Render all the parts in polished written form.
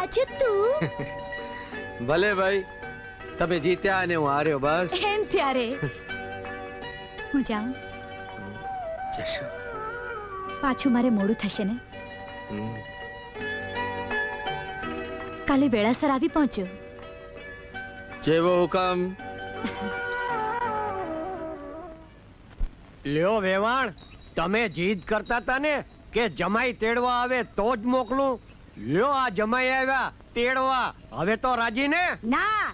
પાછો તું. ભલે ભાઈ, તમે જીત્યા અને હું હાર્યો, બસ. એમ ત્યારે હું જાઉં. જશો. પાછું મારે મોડું થશે ને. કાલે વેળાસર આવી પહોંચ્યો. જેવો હુકમ. લ્યો વેવાણ, તમે જીદ કરતા હતા ને કે જમાઈ તેડવા આવે તો જ મોકલું. લ્યો આ જમાઈ આવ્યા તેડવા. હવે તો રાજી ને? ના,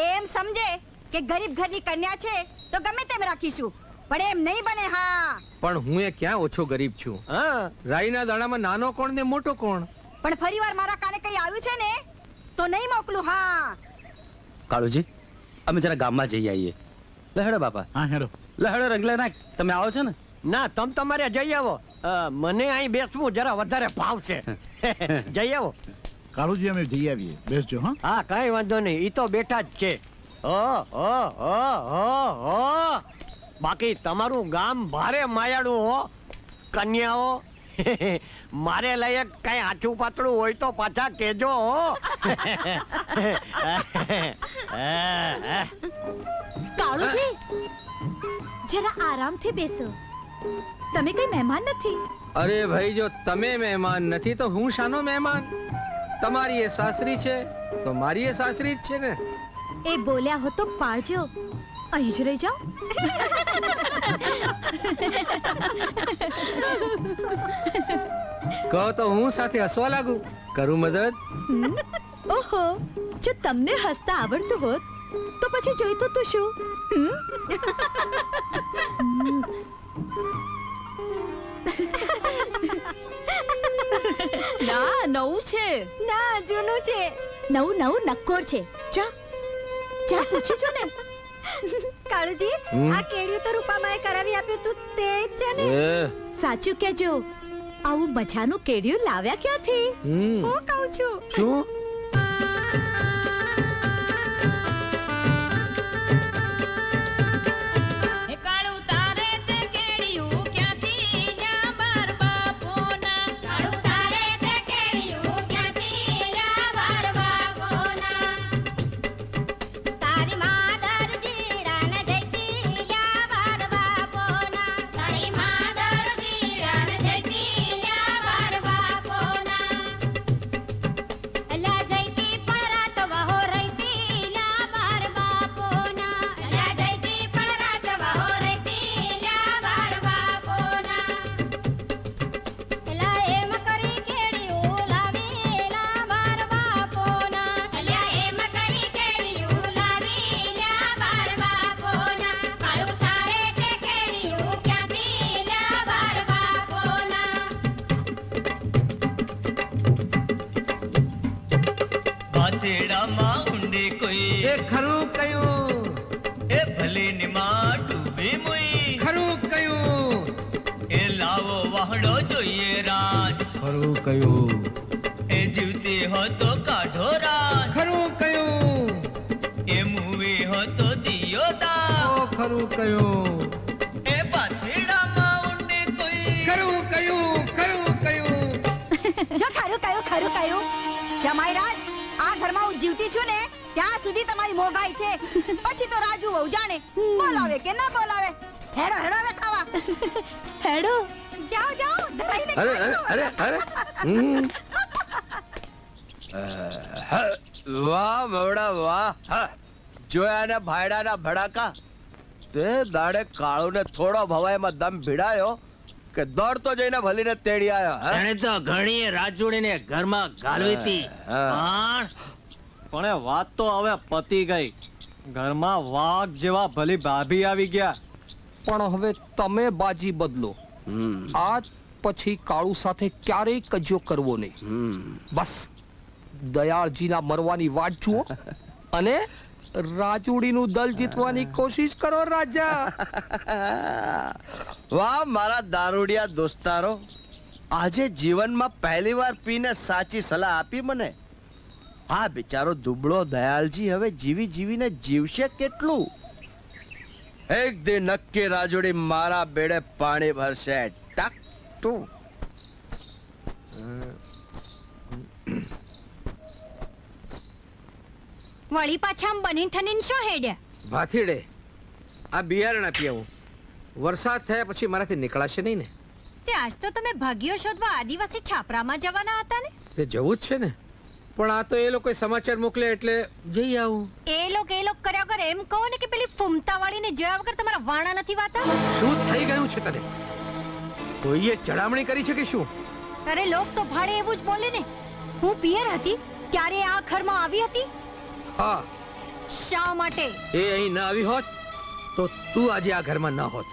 એમ સમજે કે ગરીબ ઘરની કન્યા છે તો ગમે તેમ રાખીશું, પણ એમ નહીં બને. હા, પણ હું એ ક્યાં ઓછો ગરીબ છું. હા, રાઈના દાણામાં નાનો કોણ ને મોટો કોણ. પણ ફરીવાર મારા કાને કઈ આવ્યું છે ને તો નહીં મોકલું. હા કાળુજી, અમે જરા ગામમાં જઈ આવીએ. લહેડો બાપા. હા હેડો. લહેડો રંગલા નાખ. તમે આવો છો ને? ના, તમ તમારે જઈ આવો. મને અહીં બેસવું જરા વધારે ભાવ છે. જઈ આવો. કાળુજી અમે જઈ આવીએ, બેસજો. હા હા, કઈ વાંધો નહીં, ઈ તો બેઠા જ છે. બાકી તમારું ગામ ભારે માયાળું હો. કન્યાઓ મારે લાયક કઈ આછું પાતળું હોય તો પાછા કેજો હો. કાળુજી, જરા આરામથી બેસો. તમે કઈ મહેમાન નથી. અરે ભાઈ, જો તમે મહેમાન નથી તો હું શાનો મહેમાન? તમારી એ સાસરી છે તો મારી એ સાસરી જ છે ને. એ બોલ્યા હો તો પાડજો, અહીં જ રહી જાઓ. કહો તો હું સાથે હસવા લાગુ. કરું મદદ? ઓહો, જો તમને હસતા આવડતું હોત તો પછી જોઈતું તો શું. ના, નવું છે. ના, જૂનું છે. નવું નવું નક્કોર છે. જા જા, પૂછી જો ને. કાળુજી, આ કેડિયું તો રૂપામાએ કરાવી આપ્યું તું તે જ છે ને? સાચું કેજો, આવું મજાનું કેડિયું લાવ્યા ક્યાંથી? હું કહું છું. શું? ખરું કયું? એ ભલી નિમા ડૂબી મુઈ. ખરું કયું? એ લાવો વાહડો જોઈએ રાજ. ખરું કયું? એ જીવતી હો તો કાઢો રાજ. ખરું કયું? એ મૂવી હો તો દિયો દા. ખરું કયું? એ પાથેડામાં ઊંડી કોઈ. ખરું કયું? ખરું કયું? જો ખરું કયું, ખરું કયું. જમાઈ રાજ, આ ઘરમાં હું જીવતી છું ને ત્યાં સુધી તમારી મોગાઈ છે. પછી તો રાજુ વહુ જાણે બોલાવે કે ના બોલાવે. હેડો હેડો હવે ખાવા. હેડો, જાઓ જાઓ, ધરાઈને અરે અરે અરે અરે વાહ મવડા વાહ. જોયા ને ભાયડાના ભડાકા. તે દાડે કાળુને થોડો ભવાઈમાં દમ ભીડાયો કે દોડતો જઈને ભલીને તેડી આવ્યો. એને તો ઘણીએ રાજોડીને ઘરમાં ગાલવીતી. પણ એ વાત તો હવે પતી ગઈ. ઘરમાં વાઘ જેવા ભલી ભાભી આવી ગયા. પણ હવે તમે બાજી બદલો. આજ પછી કાળુ સાથે ક્યારેય કજ્યો કરવો નહીં. બસ દયાળજીના મરવાની વાટ જુઓ અને રાજુડીનું દલ જીતવાની કોશિશ કરો રાજા. વાહ મારા દારૂડિયા દોસ્તારો, આજે જીવનમાં પહેલી વાર પીને સાચી સલાહ આપી મને. આ બિચારો દુબળો દયાલજી હવે જીવી જીવીને જીવશે કેટલું? એક દિન નક્કી રાજુડી મારા બેડે પાણી ભરશે. ટક ટુ. વળી પાછા આમ બની ઠનીને શું હેડ્યા? ભાથીડે આ બિયારણ આપી આવું. વરસાદ થયા પછી મારાથી નીકળાશે નહીં ને? તે આજ તો તમે ભાગ્યો શોધવા આદિવાસી છાપરામાં જવાના હતા ને? તે જવું જ છે ને, પણ આ તો એ લોકોએ સમાચાર મોકલ્યા એટલે જઈ આવું. એ લોક કર્યા વગર એમ કહો ને કે પેલી ફૂમતા વાળીને જોયા વગર તમારા વાણા નથી વાતા? શું થઈ ગયું છે તને? કોઈએ ચડામણી કરી છે કે શું? અરે લોક તો ભાડે એવું જ બોલે ને. હું પિયર હતી ત્યારે આ ઘરમાં આવી હતી. હા, શા માટે? એ અહીં ન આવી હોત તો તું આજે આ ઘરમાં ન હોત.